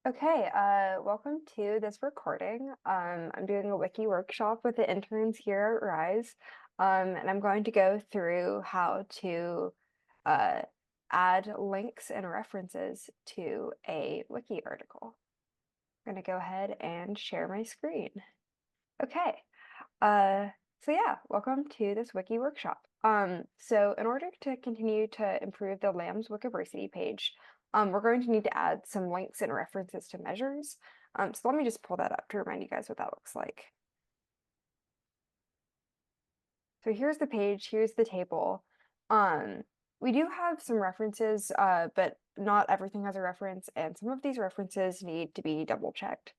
Okay, welcome to this recording. I'm doing a wiki workshop with the interns here at RISE, and I'm going to go through how to add links and references to a wiki article. I'm going to go ahead and share my screen. Okay, so yeah, welcome to this wiki workshop. So in order to continue to improve the LAMS Wikiversity page, we're going to need to add some links and references to measures. So let me just pull that up to remind you guys what that looks like. So here's the page, here's the table. We do have some references, but not everything has a reference, and some of these references need to be double checked.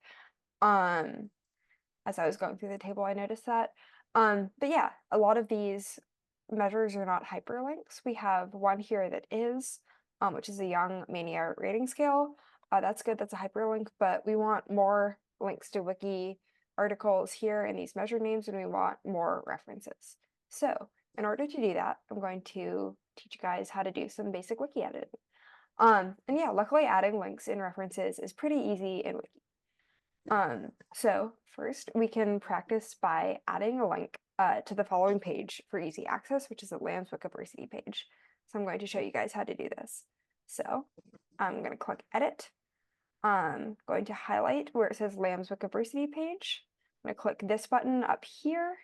As I was going through the table, I noticed that. But yeah, a lot of these measures are not hyperlinks. We have one here that is, which is a Young Mania rating scale. That's good, that's a hyperlink, but we want more links to wiki articles here in these measure names, and we want more references. So in order to do that, I'm going to teach you guys how to do some basic wiki editing. And yeah, luckily adding links and references is pretty easy in Wiki. So first we can practice by adding a link to the following page for easy access, which is the LAMS Wikiversity page. So I'm going to show you guys how to do this. So I'm going to click Edit. I'm going to highlight where it says LAMS Wikiversity page. I'm going to click this button up here.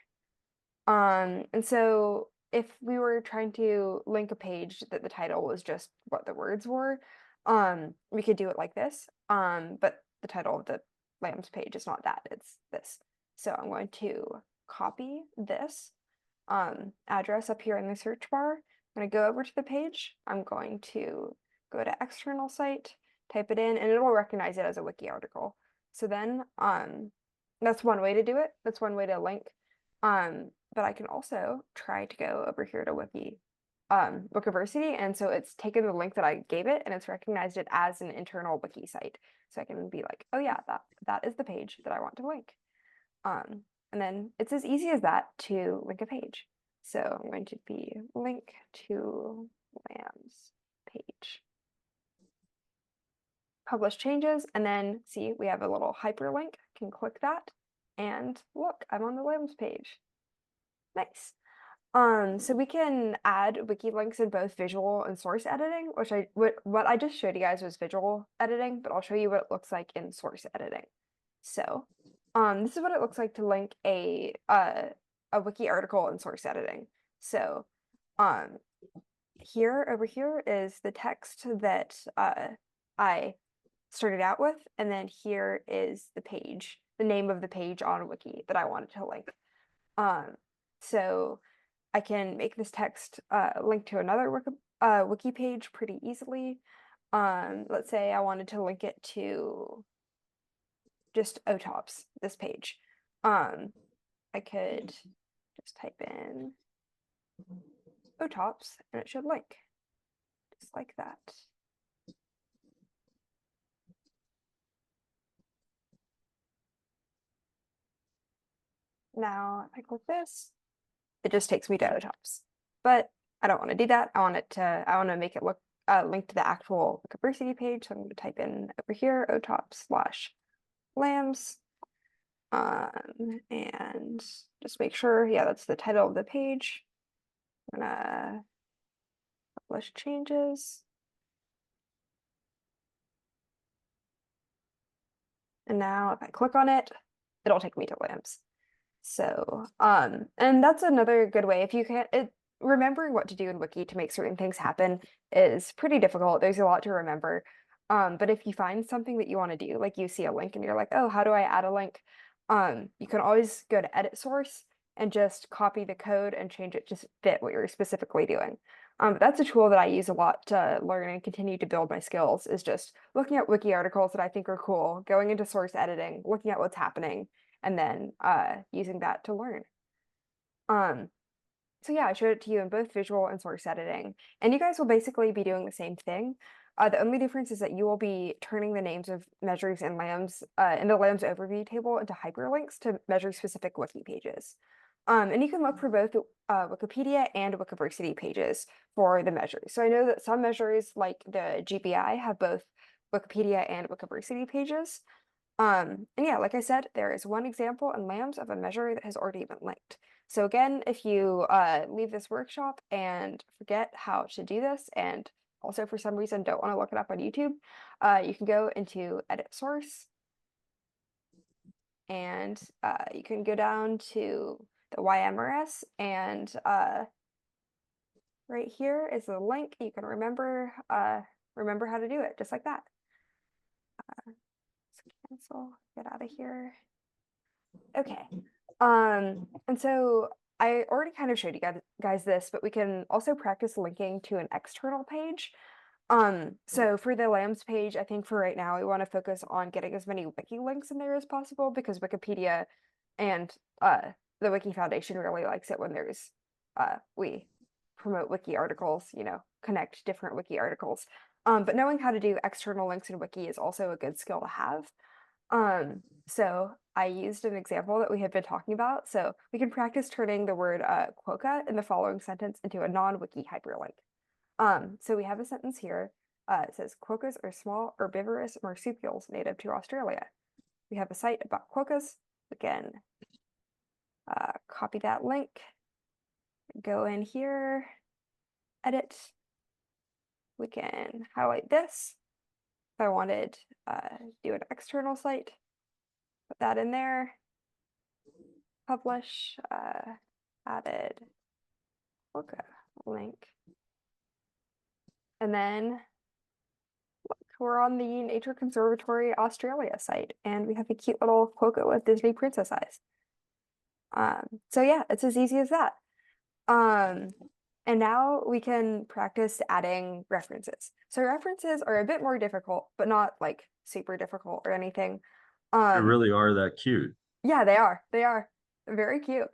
And so if we were trying to link a page that the title was just what the words were, we could do it like this. But the title of the LAMS page is not that, it's this. So I'm going to copy this address up here in the search bar. I'm going to go over to the page. I'm going to go to external site, type it in, and it'll recognize it as a wiki article. So then that's one way to do it. That's one way to link. But I can also try to go over here to Wikiversity, and so it's taken the link that I gave it and it's recognized it as an internal wiki site. So I can be like, oh yeah, that is the page that I want to link. And then it's as easy as that to link a page. So I'm going to be link to LAMS page. Publish changes, and then see we have a little hyperlink. I can click that, and look, I'm on the LAMS page. Nice. So we can add wiki links in both visual and source editing, which what I just showed you guys was visual editing, but I'll show you what it looks like in source editing. So, this is what it looks like to link a wiki article in source editing. So, over here is the text that I started out with, and then here is the page, the name of the page on Wiki that I wanted to link. So I can make this text link to another wiki page pretty easily. Let's say I wanted to link it to just OTOPS, this page. I could just type in OTOPS and it should link, just like that. Now, if I click this, it just takes me to OTOPS. But I don't want to do that. I want to make it look link to the actual Wikiversity page. So I'm going to type in over here OTOPS/LAMS, and just make sure, yeah, that's the title of the page. I'm gonna publish changes. And now if I click on it, it'll take me to LAMS. So, and that's another good way. If you can't, remembering what to do in Wiki to make certain things happen is pretty difficult. There's a lot to remember. But if you find something that you want to do, like you see a link and you're like, oh, how do I add a link? You can always go to edit source and just copy the code and change it to fit what you're specifically doing. That's a tool that I use a lot to learn and continue to build my skills, is just looking at wiki articles that I think are cool, going into source editing, looking at what's happening, and then using that to learn. So yeah, I showed it to you in both visual and source editing, and you guys will basically be doing the same thing. The only difference is that you will be turning the names of measures and LAMS in the LAMS overview table into hyperlinks to measure-specific wiki pages. And you can look for both Wikipedia and Wikiversity pages for the measures. So I know that some measures, like the GBI, have both Wikipedia and Wikiversity pages. And yeah, like I said, there is one example in LAMS of a measure that has already been linked. So again, if you leave this workshop and forget how to do this, and also for some reason don't want to look it up on YouTube, you can go into Edit Source, and you can go down to the YMRS, and right here is the link. You can remember how to do it, just like that. Cancel, get out of here. Okay. And so I already kind of showed you guys this, but we can also practice linking to an external page. So for the LAMS page, I think for right now, we want to focus on getting as many wiki links in there as possible, because Wikipedia and the Wiki Foundation really likes it when there's we promote wiki articles, connect different wiki articles. But knowing how to do external links in Wiki is also a good skill to have. So I used an example that we had been talking about. So we can practice turning the word quokka in the following sentence into a non-wiki hyperlink. So we have a sentence here. It says quokkas are small herbivorous marsupials native to Australia. We have a site about quokkas. We can copy that link, go in here, edit. We can highlight this. If I wanted to do an external site, put that in there, publish, added quokka link. And then look, we're on the Nature Conservatory Australia site, and we have a cute little quokka with Disney princess eyes. So yeah, it's as easy as that. And now we can practice adding references. So references are a bit more difficult, but not like super difficult or anything. They really are that cute. Yeah, they are. They are very cute.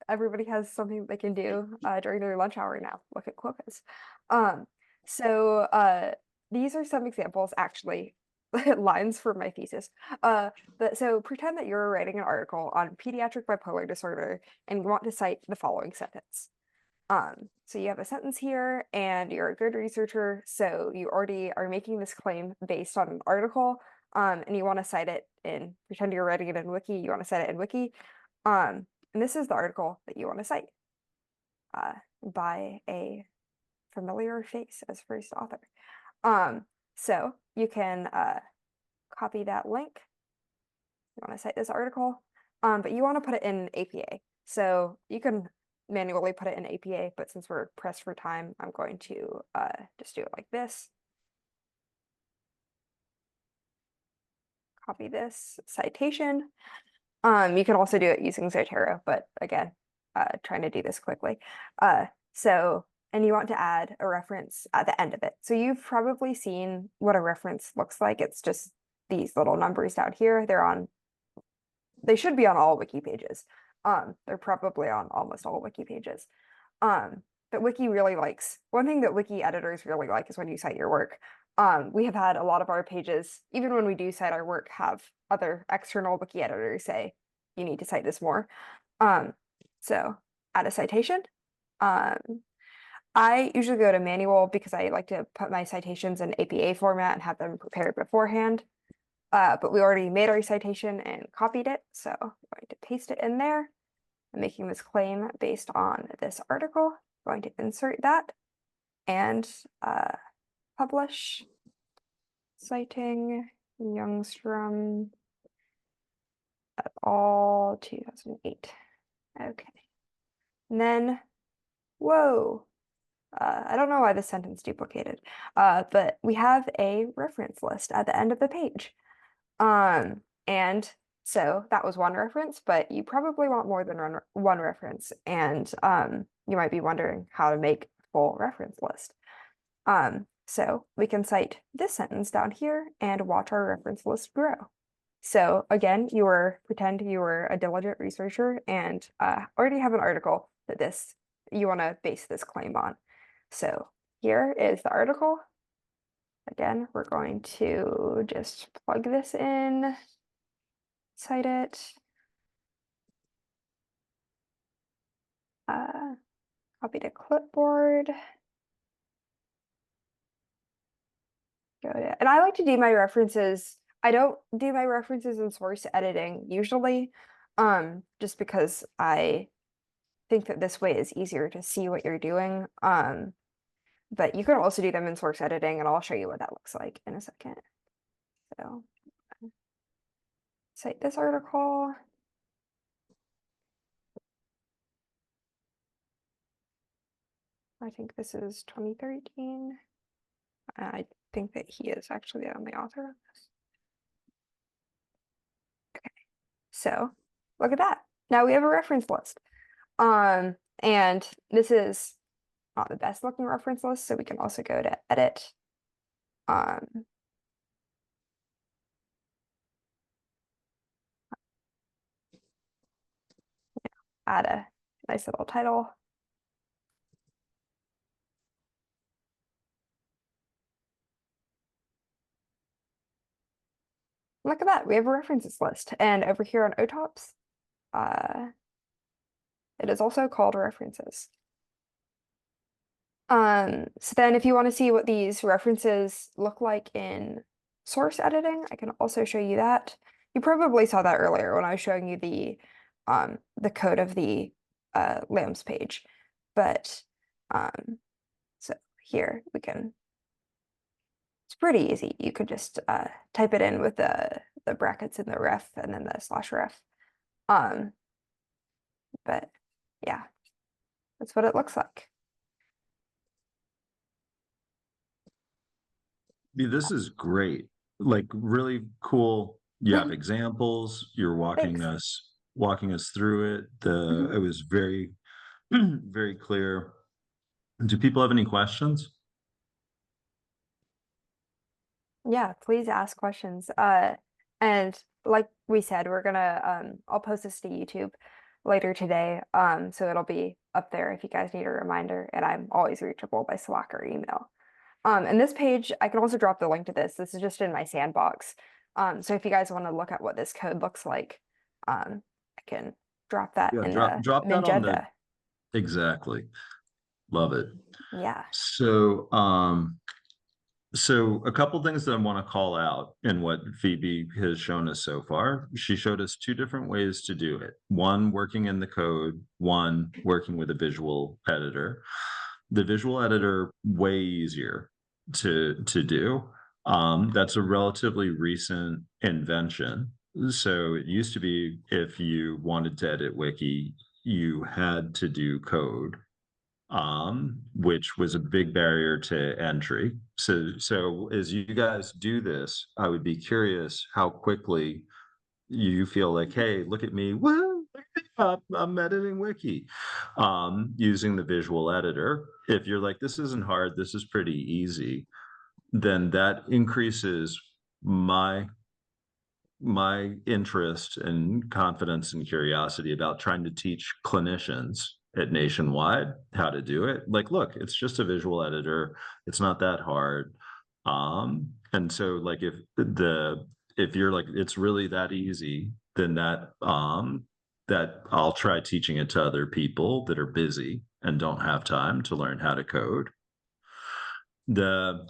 Everybody has something they can do during their lunch hour now. Look at quokkas. So these are some examples, actually, lines for my thesis. So pretend that you're writing an article on pediatric bipolar disorder and you want to cite the following sentence. So you have a sentence here, and you're a good researcher, so you already are making this claim based on an article, and you want to cite it in, pretend you're writing it in Wiki, you want to cite it in Wiki. And this is the article that you want to cite by a familiar face as first author. So you can copy that link. You want to cite this article, but you want to put it in APA. So you can manually put it in APA, but since we're pressed for time, I'm going to just do it like this. Copy this citation. You can also do it using Zotero, but again, trying to do this quickly. And you want to add a reference at the end of it. So you've probably seen what a reference looks like. It's just these little numbers down here. They should be on all wiki pages. They're probably on almost all wiki pages. But Wiki really likes, one thing that wiki editors really like is when you cite your work. We have had a lot of our pages, even when we do cite our work, have other external wiki editors say, you need to cite this more. So add a citation. I usually go to manual because I like to put my citations in APA format and have them prepared beforehand. But we already made our citation and copied it, so I'm going to paste it in there. I'm making this claim based on this article. I'm going to insert that and publish, citing Youngstrom et al. 2008. Okay. And then, whoa, I don't know why this sentence duplicated, but we have a reference list at the end of the page. And so that was one reference, but you probably want more than one reference. And you might be wondering how to make a full reference list. So we can cite this sentence down here and watch our reference list grow. So again, pretend you were a diligent researcher and already have an article that you want to base this claim on. So here is the article. Again, we're going to just plug this in, cite it, copy to clipboard. Got it. And I like to do my references. I don't do my references in source editing usually, just because I think that this way is easier to see what you're doing. But you can also do them in source editing, and I'll show you what that looks like in a second. So, cite this article. I think this is 2013. I think that he is actually the only author of this. Okay, so look at that. Now we have a reference list. And this is not the best looking reference list, so we can also go to edit. Add a nice little title. Look at that, we have a references list. And over here on OTOPS, it is also called references. So then if you want to see what these references look like in source editing, I can also show you that. You probably saw that earlier when I was showing you the code of the LAMPS page. But so here we can, it's pretty easy. You could just type it in with the brackets in the ref and then the /ref. But yeah, that's what it looks like. This is great. Like really cool. You have examples. You're Thanks. walking us through it. It was very, very clear. Do people have any questions? Yeah, please ask questions. And like we said, we're gonna I'll post this to YouTube later today. So it'll be up there if you guys need a reminder, and I'm always reachable by Slack or email. And this page, I can also drop the link to this. This is just in my sandbox. So if you guys want to look at what this code looks like, I can drop that Yeah, in the drop that on the Magenta. exactly. Love it. Yeah. So a couple things that I want to call out in what Phoebe has shown us so far. She showed us two different ways to do it. One working in the code, one working with a visual editor. The visual editor way easier to do. That's a relatively recent invention. So it used to be if you wanted to edit Wiki, you had to do code, which was a big barrier to entry. So as you guys do this, I would be curious how quickly you feel like, hey, look at me, woo, I'm editing Wiki, using the visual editor. If you're like, this isn't hard, this is pretty easy, then that increases my interest and confidence and curiosity about trying to teach clinicians at Nationwide how to do it. Like, look, it's just a visual editor. It's not that hard. And so like if you're like, it's really that easy, then that I'll try teaching it to other people that are busy and don't have time to learn how to code. There's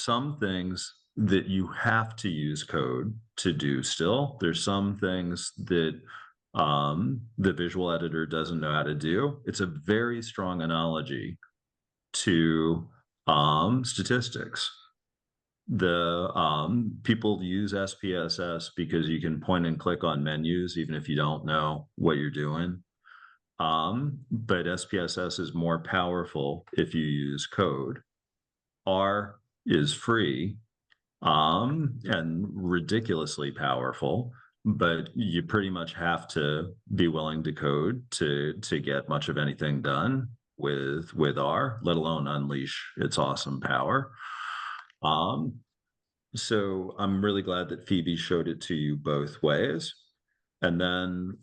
some things that you have to use code to do still. There's some things that the visual editor doesn't know how to do. It's a very strong analogy to statistics. The people use SPSS because you can point and click on menus even if you don't know what you're doing. But SPSS is more powerful if you use code. R is free, and ridiculously powerful, but you pretty much have to be willing to code to get much of anything done with R, let alone unleash its awesome power. So I'm really glad that Phoebe showed it to you both ways. And then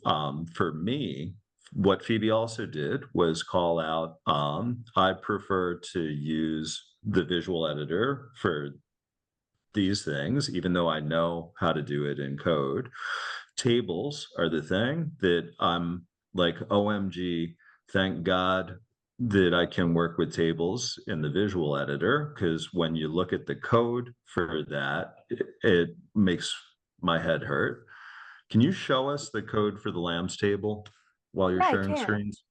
for me, what Phoebe also did was call out, I prefer to use the visual editor for these things, even though I know how to do it in code. Tables are the thing that I'm like, OMG, thank God that I can work with tables in the visual editor, because when you look at the code for that, it makes my head hurt. Can you show us the code for the lambs table while you're Yeah, I sharing can. screens?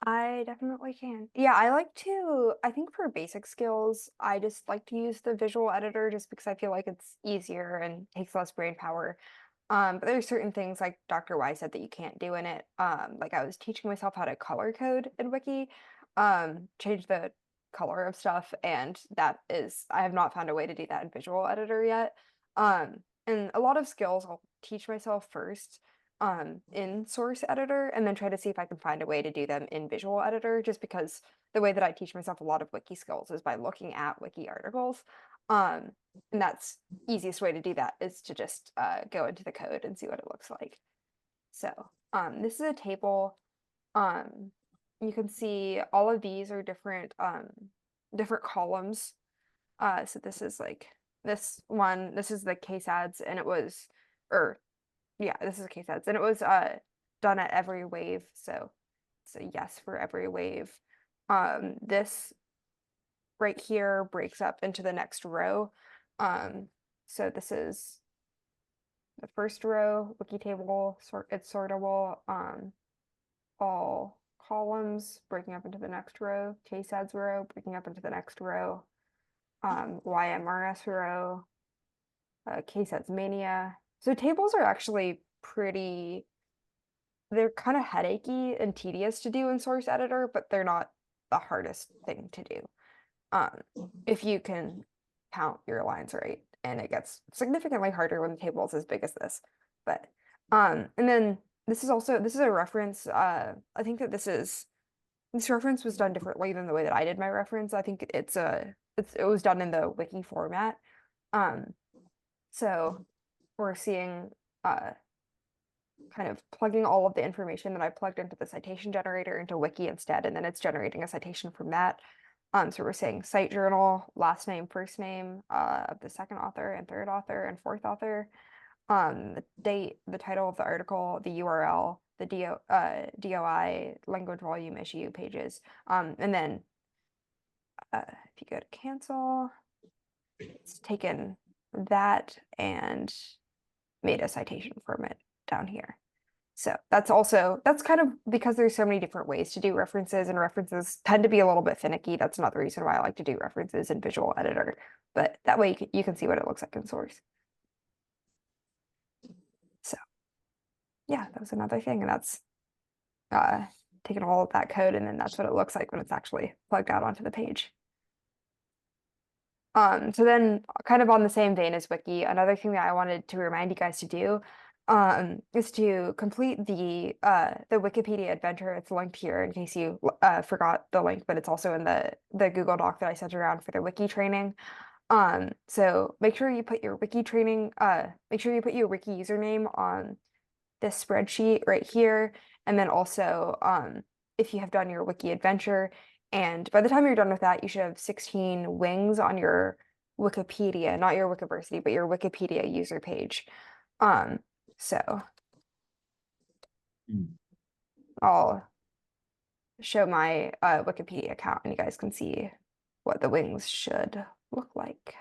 I definitely can. Yeah, I like to, I think for basic skills, I just like to use the visual editor just because I feel like it's easier and takes less brain power. But there's certain things like Dr. Y said that you can't do in it. Like I was teaching myself how to color code in Wiki, change the color of stuff, and that is, I have not found a way to do that in visual editor yet. And a lot of skills I'll teach myself first in source editor and then try to see if I can find a way to do them in visual editor just because the way that I teach myself a lot of wiki skills is by looking at wiki articles. And that's easiest way to do that is to just go into the code and see what it looks like. So this is a table. Um, you can see all of these are different columns. So this is like this one, this is the case ads and it was, or yeah, this is case ads, and it was done at every wave, so it's a yes for every wave. This right here breaks up into the next row. So this is the first row, wiki table, it's sortable, all columns breaking up into the next row, case ads row breaking up into the next row, YMRS row, case ads mania. So tables are actually pretty, they're kind of headachy and tedious to do in source editor, but they're not the hardest thing to do. If you can count your lines right, and it gets significantly harder when the table is as big as this. But and then this is a reference. I think that this reference was done differently than the way that I did my reference. I think it was done in the wiki format. Um, so we're seeing kind of plugging all of the information that I plugged into the citation generator into Wiki instead, and then it's generating a citation from that. So we're saying cite journal, last name, first name of the second author and third author and fourth author, the date, the title of the article, the URL, the DOI, language volume, issue, pages, and then if you go to cancel, it's taken that and made a citation from it down here. So that's kind of because there's so many different ways to do references, and references tend to be a little bit finicky. That's another reason why I like to do references in visual editor, but that way you can see what it looks like in source. So yeah, that was another thing, and that's taking all of that code, and then that's what it looks like when it's actually plugged out onto the page. So then kind of on the same vein as Wiki, another thing that I wanted to remind you guys to do is to complete the Wikipedia adventure. It's linked here in case you forgot the link, but it's also in the Google Doc that I sent around for the Wiki training. So make sure you put your Wiki training, make sure you put your Wiki username on this spreadsheet right here, and then also if you have done your Wiki adventure. And by the time you're done with that, you should have 16 wings on your Wikipedia, not your Wikiversity, but your Wikipedia user page. So I'll show my Wikipedia account and you guys can see what the wings should look like.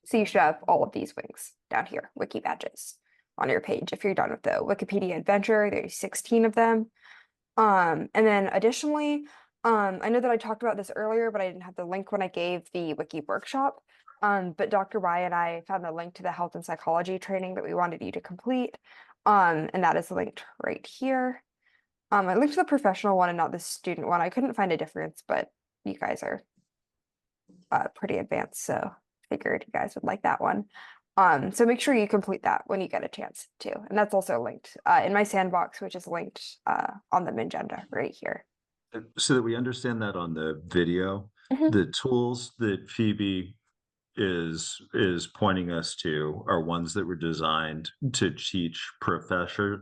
So you should have all of these wings down here, wiki badges on your page. If you're done with the Wikipedia adventure, there's 16 of them. And then additionally, I know that I talked about this earlier, but I didn't have the link when I gave the wiki workshop. But Dr. Y and I found the link to the health and psychology training that we wanted you to complete. And that is linked right here. I linked to the professional one and not the student one. I couldn't find a difference, but you guys are pretty advanced, so figured you guys would like that one. So make sure you complete that when you get a chance to. And that's also linked in my sandbox, which is linked on the Magenda right here. So that we understand that on the video, Mhm. the tools that Phoebe is pointing us to are ones that were designed to teach professors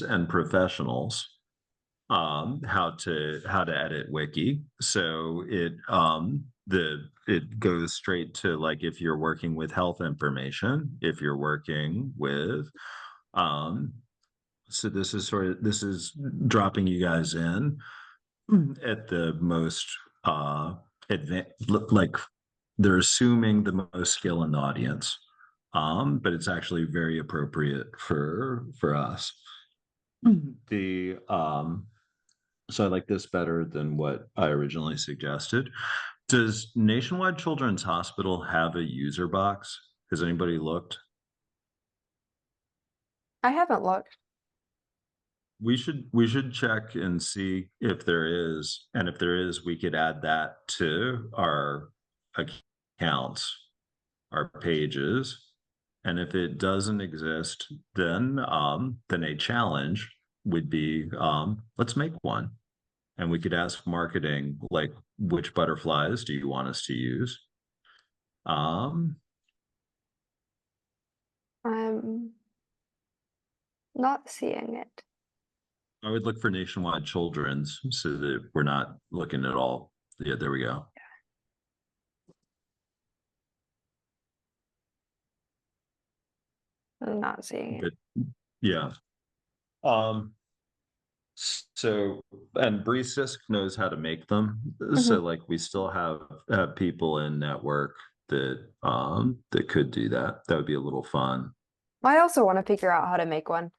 and professionals how to edit wiki. So it goes straight to, like, if you're working with health information, if you're working with So this is dropping you guys in at the most advanced, like they're assuming the most skill in the audience. But it's actually very appropriate for us. The So I like this better than what I originally suggested. Does Nationwide Children's Hospital have a user box? Has anybody looked? I haven't looked. We should check and see if there is, and if there is, we could add that to our accounts, our pages. And if it doesn't exist, then a challenge would be let's make one. And we could ask marketing, like, which butterflies do you want us to use? Um, I'm not seeing it. I would look for Nationwide Children's so that we're not looking at all. Yeah, there we go. I'm not seeing it. But yeah. Um, so and Breesisk knows how to make them. So Mhm. like we still have people in network that could do that. That would be a little fun. I also want to figure out how to make one.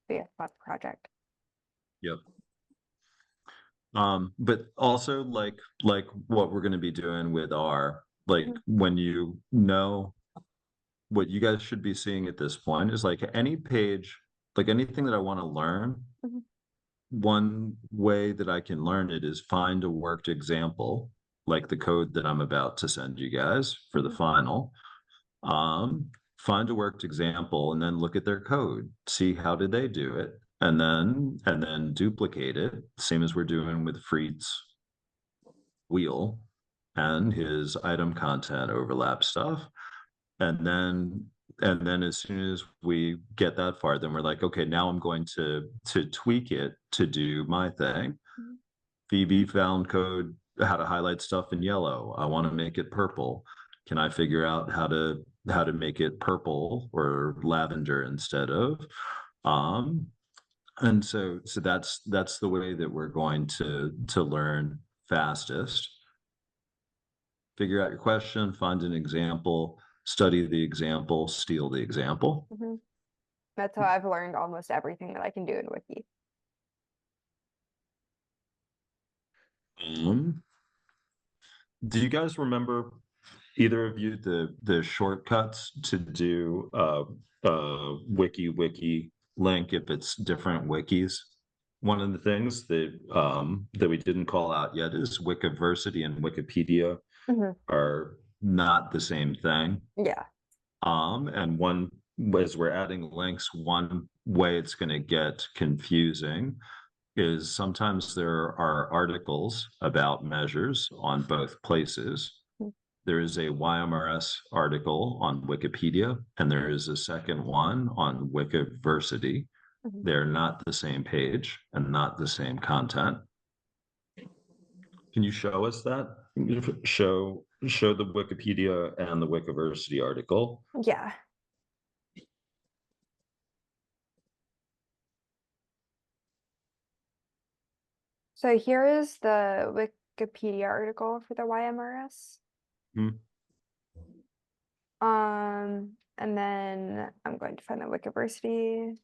Be a fun project. Yep. But also like what we're gonna be doing with our like Mhm. when you know what you guys should be seeing at this point is like any page, like anything that I want to learn, Mhm. one way that I can learn it is find a worked example, like the code that I'm about to send you guys for the Mhm. final. Um, Find a worked example and then look at their code, see how did they do it, and then duplicate it, same as we're doing with Freet's wheel and his item content overlap stuff. And then as soon as we get that far, then we're like, okay, now I'm going to tweak it to do my thing. Mhm. Phoebe found code how to highlight stuff in yellow. I want to make it purple. Can I figure out how to make it purple or lavender instead of? Um, and so that's the way that we're going to learn fastest. Figure out your question, find an example, study the example, steal the example. Mhm. That's how I've learned almost everything that I can do in Wiki. Um, do you guys remember either of you the shortcuts to do wiki link if it's different wikis? One of the things that we didn't call out yet is Wikiversity and Wikipedia Mhm. are not the same thing. Yeah. And one, as we're adding links, one way it's going to get confusing is sometimes there are articles about measures on both places. Mhm. There is a YMRS article on Wikipedia, and there is a second one on Wikiversity. Mhm. They're not the same page and not the same content. Can you show us that? Show the Wikipedia and the Wikiversity article. Yeah. So here is the Wikipedia article for the YMRS. Hmm. And then I'm going to find the Wikiversity.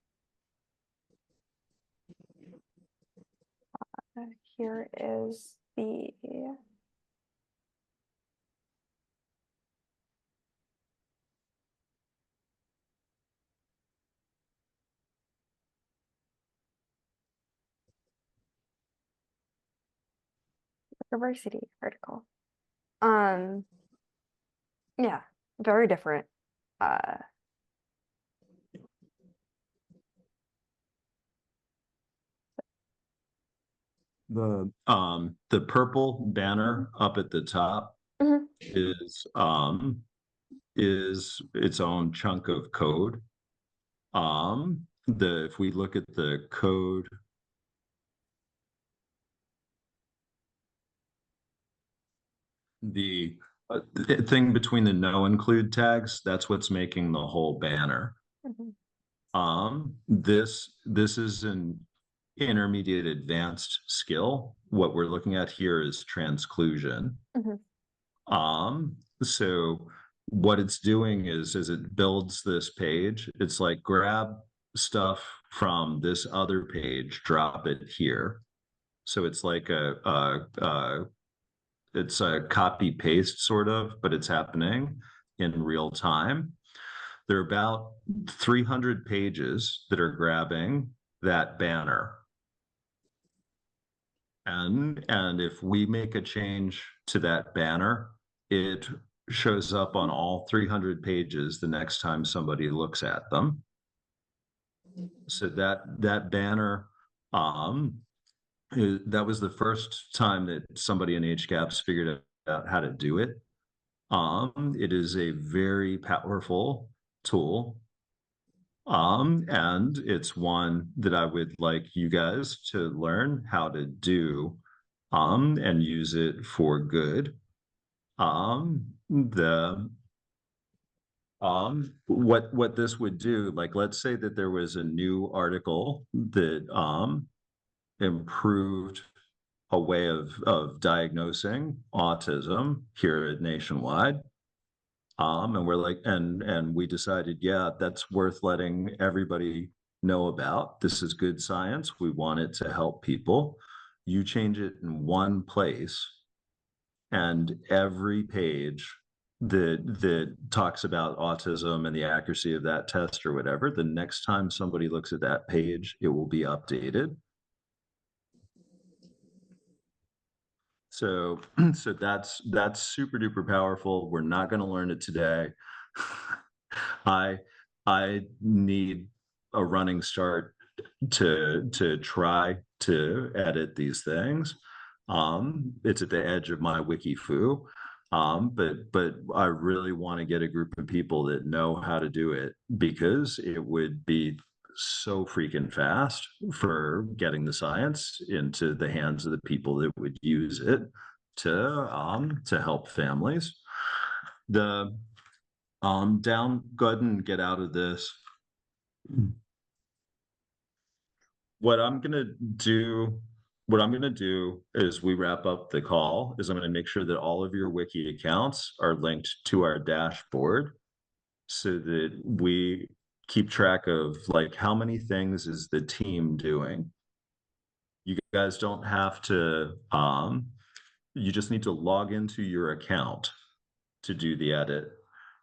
Here is the Wikiversity article. Um, yeah, very different. Uh, The purple banner up at the top mhm. is its own chunk of code. The If we look at the code, the thing between the no include tags, that's what's making the whole banner. Mhm. This is an intermediate advanced skill. What we're looking at here is transclusion. Mhm. So what it's doing is it builds this page. It's like grab stuff from this other page, drop it here. So it's like it's a copy paste sort of, but it's happening in real time. There are about 300 pages that are grabbing that banner. And if we make a change to that banner, it shows up on all 300 pages the next time somebody looks at them. So that banner, that was the first time that somebody in HCAPS figured out how to do it. It is a very powerful tool. And it's one that I would like you guys to learn how to do, and use it for good. The what this would do, like let's say that there was a new article that improved a way of diagnosing autism here at Nationwide. And we're like, and we decided, yeah, that's worth letting everybody know about. This is good science. We want it to help people. You change it in one place, and every page that talks about autism and the accuracy of that test or whatever, the next time somebody looks at that page, it will be updated. So so that's super duper powerful. We're not going to learn it today. I I need a running start to try to edit these things. It's at the edge of my wiki foo. But I really want to get a group of people that know how to do it, because it would be so freaking fast for getting the science into the hands of the people that would use it to help families. The down, go ahead and get out of this. What I'm gonna do, what I'm gonna do is we wrap up the call, is I'm gonna make sure that all of your wiki accounts are linked to our dashboard so that we keep track of like how many things is the team doing. You guys don't have to, you just need to log into your account to do the edit.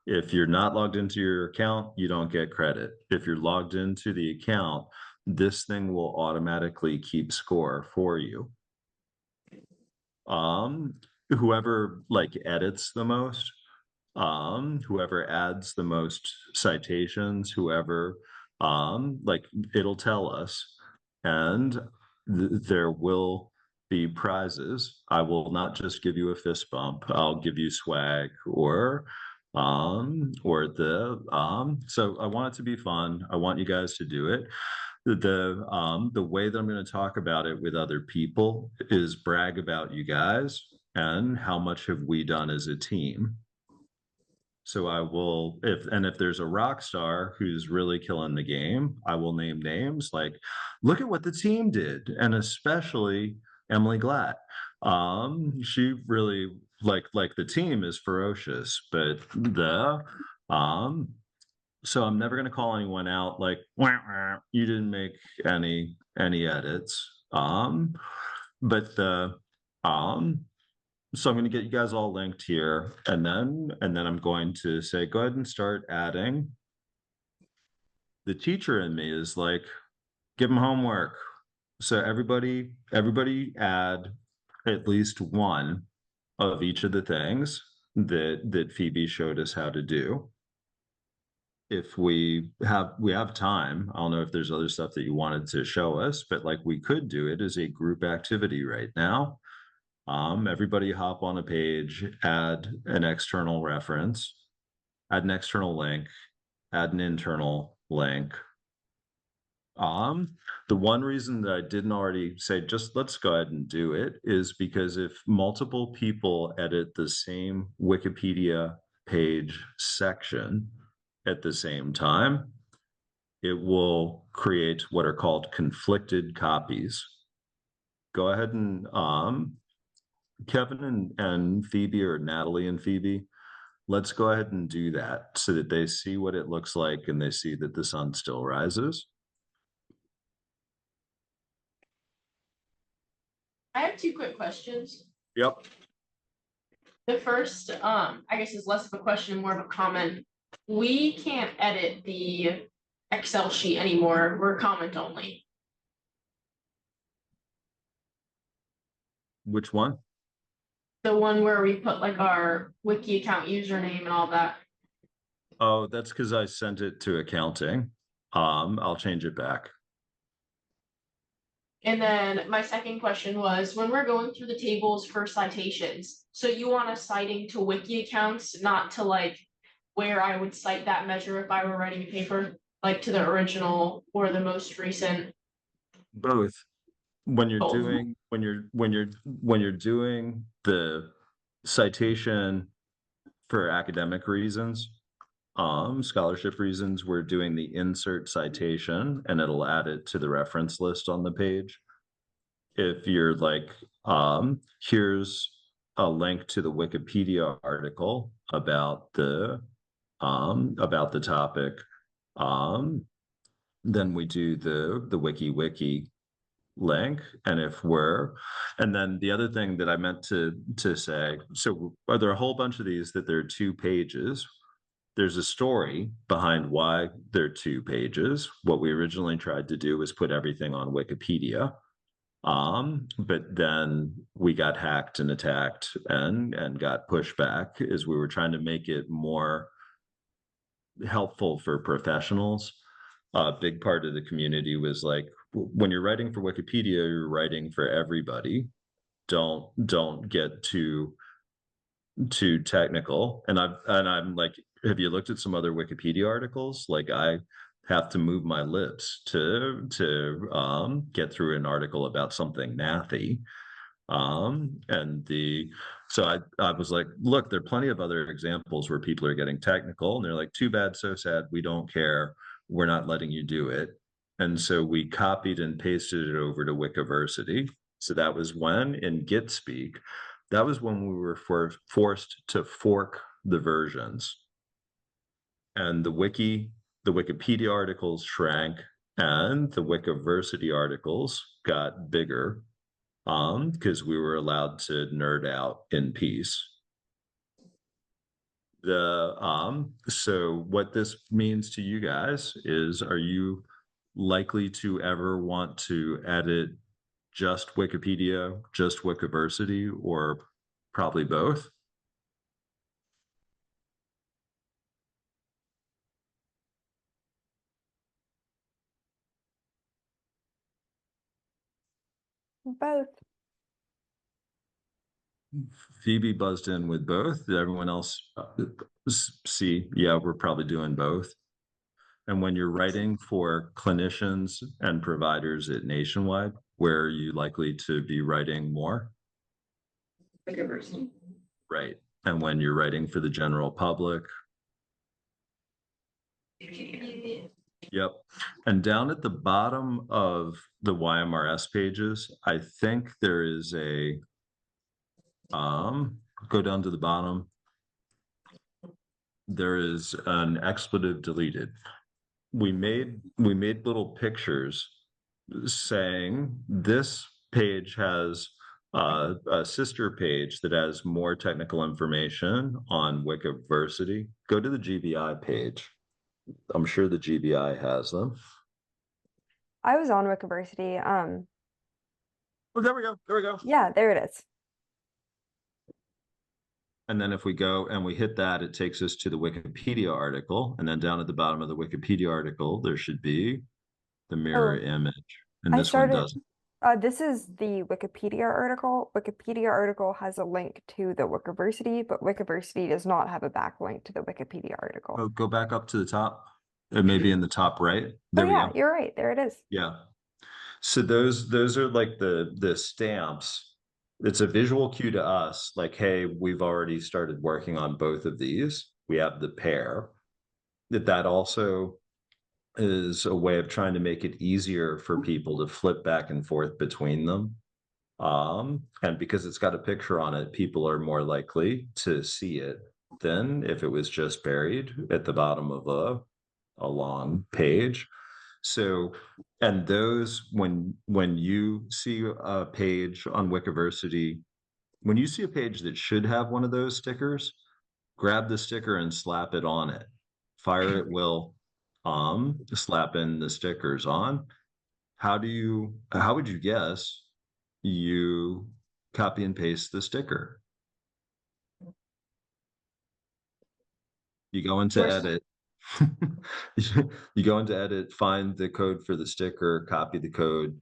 If you're not logged into your account, you don't get credit. If you're logged into the account, this thing will automatically keep score for you. Um, Whoever like edits the most, whoever adds the most citations, whoever like it'll tell us, and there will be prizes. I will not just give you a fist bump, I'll give you swag or the so I want it to be fun. I want you guys to do it. The way that I'm going to talk about it with other people is brag about you guys and how much have we done as a team. So I will, if there's a rock star who's really killing the game, I will name names like, look at what the team did, and especially Emily Glatt. She really like the team is ferocious, but the so I'm never gonna call anyone out like, "Wah, wah, you didn't make any edits." But the um so I'm going to get you guys all linked here, and then I'm going to say, go ahead and start adding. The teacher in me is like, give them homework. So everybody add at least one of each of the things that Phoebe showed us how to do. If we have time, I don't know if there's other stuff that you wanted to show us, but like we could do it as a group activity right now. Everybody hop on a page, add an external reference, add an external link, add an internal link. Um, the one reason that I didn't already say, just let's go ahead and do it, is because if multiple people edit the same Wikipedia page section at the same time, it will create what are called conflicted copies. Go ahead and Kevin and Phoebe, or Natalie and Phoebe, let's go ahead and do that so that they see what it looks like and they see that the sun still rises. I have two quick questions. Yep. The first, I guess is less of a question and more of a comment. We can't edit the Excel sheet anymore. We're comment only. Which one? The one where we put like our Wiki account username and all that. Oh, that's because I sent it to accounting. I'll change it back. And then my second question was, when we're going through the tables for citations, so you want us citing to Wiki accounts, not to like where I would cite that measure if I were writing a paper, like to the original or the most recent. Both. When you're Both. doing when you're doing the citation for academic reasons, scholarship reasons, we're doing the insert citation and it'll add it to the reference list on the page. If you're like, here's a link to the Wikipedia article about the topic, then we do the wiki link. And if we're, and then the other thing that I meant to say, so are there a whole bunch of these that there are 2 pages? There's a story behind why they're 2 pages. What we originally tried to do was put everything on Wikipedia. But then we got hacked and attacked and got pushback as we were trying to make it more helpful for professionals. A big part of the community was like, when you're writing for Wikipedia, you're writing for everybody. Don't get too technical. And I'm like, have you looked at some other Wikipedia articles? Like, I have to move my lips to get through an article about something mathy. So I was like, look, there are plenty of other examples where people are getting technical and they're like, too bad, so sad, we don't care, we're not letting you do it. And so we copied and pasted it over to Wikiversity. So that was when, in Git speak, that was when we were forced to fork the versions. And the Wikipedia articles shrank and the Wikiversity articles got bigger, because we were allowed to nerd out in peace. So what this means to you guys is, are you likely to ever want to edit just Wikipedia, just Wikiversity, or probably both? Both. Phoebe buzzed in with both. Did everyone else see? Yeah, we're probably doing both. And when you're writing for clinicians and providers at Nationwide, where are you likely to be writing more? Wikiversity. Right. And when you're writing for the general public? Yep. And down at the bottom of the YMRS pages, I think there is a, go down to the bottom. There is an expletive deleted. We made little pictures saying this page has a sister page that has more technical information on Wikiversity. Go to the GBI page. I'm sure the GBI has them. I was on Wikiversity. Oh, there we go. There we go. Yeah, there it is. And then if we go and we hit that, it takes us to the Wikipedia article. And then down at the bottom of the Wikipedia article, there should be the mirror image. And I this one started, doesn't. this is the Wikipedia article. Wikipedia article has a link to the Wikiversity, but Wikiversity does not have a backlink to the Wikipedia article. Oh, go back up to the top. It may be in the top right. There Oh we yeah, go. you're right. There it is. Yeah. So those are like the stamps. It's a visual cue to us, like, hey, we've already started working on both of these. We have the pair. That also is a way of trying to make it easier for people to flip back and forth between them. And because it's got a picture on it, people are more likely to see it than if it was just buried at the bottom of a long page. So, and those, when you see a page on Wikiversity, when you see a page that should have one of those stickers, grab the sticker and slap it on it. Fire at will, slap in the stickers on. How would you guess you copy and paste the sticker? You go into Where's- edit. You go into edit, find the code for the sticker, copy the code,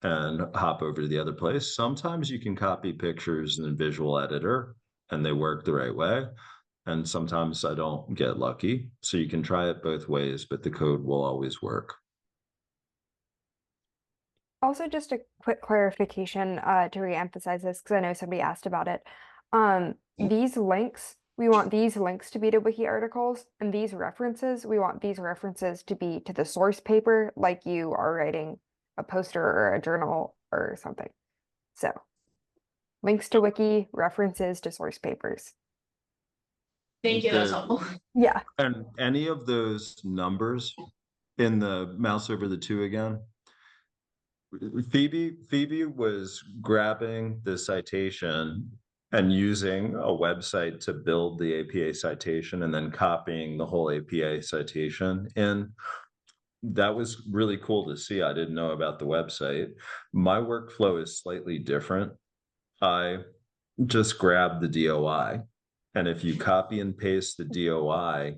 and hop over to the other place. Sometimes you can copy pictures in the visual editor and they work the right way. And sometimes I don't get lucky. So you can try it both ways, but the code will always work. Also, just a quick clarification to re-emphasize this, because I know somebody asked about it. These links, we want these links to be to wiki articles, and these references, we want these references to be to the source paper, like you are writing a poster or a journal or something. So, links to wiki, references to source papers. Thank you, that's helpful. Yeah. And any of those numbers in the mouse over the two again. Phoebe was grabbing the citation and using a website to build the APA citation and then copying the whole APA citation in. That was really cool to see. I didn't know about the website. My workflow is slightly different. I just grab the DOI, and if you copy and paste the DOI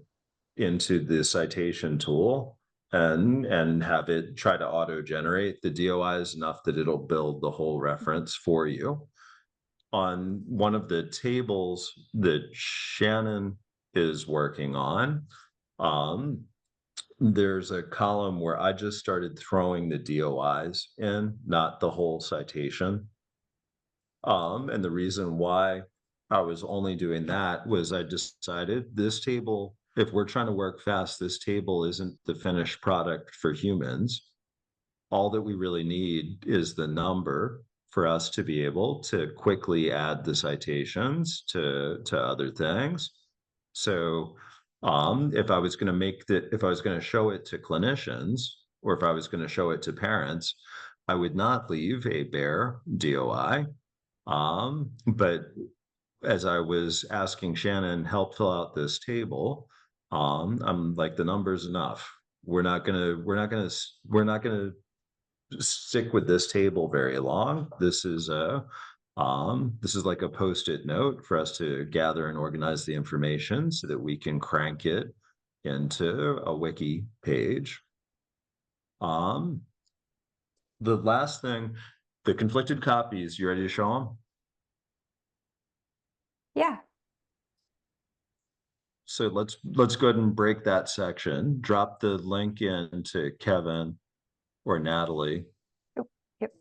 into the citation tool and have it try to auto generate, the DOI is enough that it'll build the whole reference for you. On one of the tables that Shannon is working on, there's a column where I just started throwing the DOIs in, not the whole citation. And the reason why I was only doing that was I decided this table, if we're trying to work fast, this table isn't the finished product for humans. All that we really need is the number for us to be able to quickly add the citations to other things. So if I was going to if I was going to show it to clinicians, or if I was going to show it to parents, I would not leave a bare DOI. But as I was asking Shannon, help fill out this table, I'm like, the number's enough. We're not gonna stick with this table very long. This is like a post-it note for us to gather and organize the information so that we can crank it into a wiki page. The last thing, the conflicted copies, you ready to show them? Yeah. So let's go ahead and break that section. Drop the link in to Kevin or Natalie. Yep.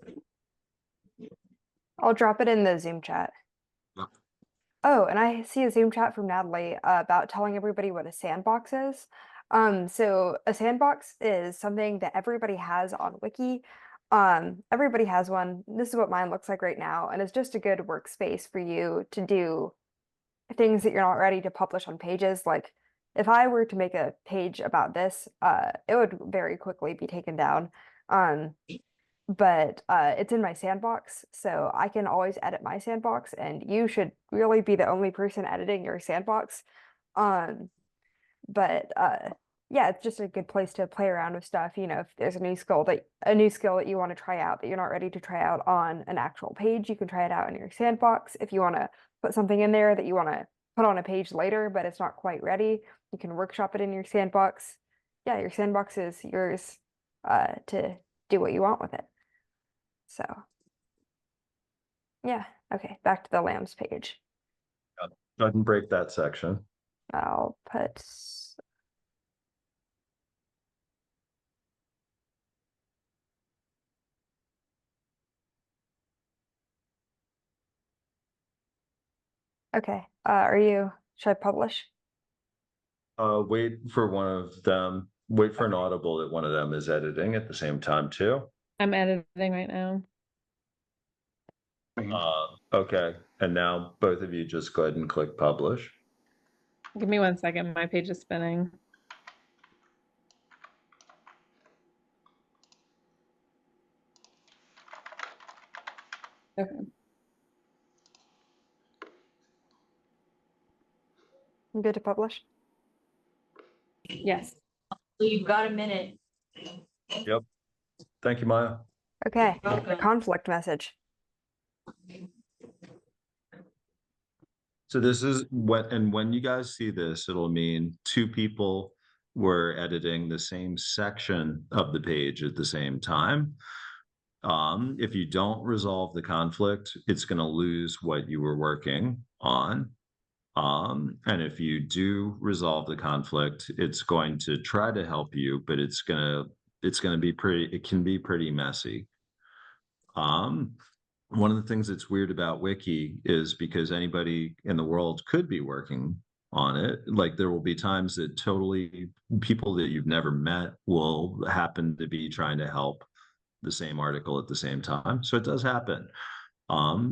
I'll drop it in the Zoom chat. Yep. Oh, and I see a Zoom chat from Natalie about telling everybody what a sandbox is. So a sandbox is something that everybody has on Wiki. Everybody has one. This is what mine looks like right now, and it's just a good workspace for you to do things that you're not ready to publish on pages. Like if I were to make a page about this, it would very quickly be taken down. But it's in my sandbox, so I can always edit my sandbox, and you should really be the only person editing your sandbox. But yeah, it's just a good place to play around with stuff. You know, if there's a new skill that you want to try out that you're not ready to try out on an actual page, you can try it out in your sandbox. If you want to put something in there that you want to put on a page later, but it's not quite ready, you can workshop it in your sandbox. Yeah, your sandbox is yours to do what you want with it. So yeah, okay, back to the lambs page. Go ahead and break that section. I'll put okay. Should I publish? Wait for one of them wait for an audible that one of them is editing at the same time too. I'm editing right now. Okay, and now both of you just go ahead and click publish. Give me 1 second. My page is spinning. Okay. I'm good to publish. Yes. So you've got a minute. Yep. Thank you, Maya. Okay, the Okay. conflict message. So this is what, and when you guys see this, it'll mean two people were editing the same section of the page at the same time. If you don't resolve the conflict, it's going to lose what you were working on. And if you do resolve the conflict, it's going to try to help you, but it's going to be pretty, it can be pretty messy. One of the things that's weird about Wiki is because anybody in the world could be working on it. Like there will be times that totally people that you've never met will happen to be trying to help the same article at the same time. So it does happen.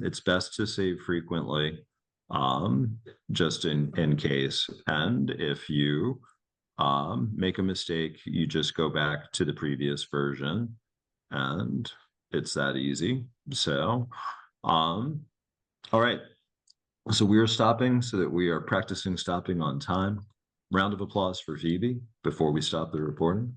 It's best to save frequently, just in case. And if you make a mistake, you just go back to the previous version and it's that easy. So, all right. So we are stopping so that we are practicing stopping on time. Round of applause for Phoebe before we stop the recording.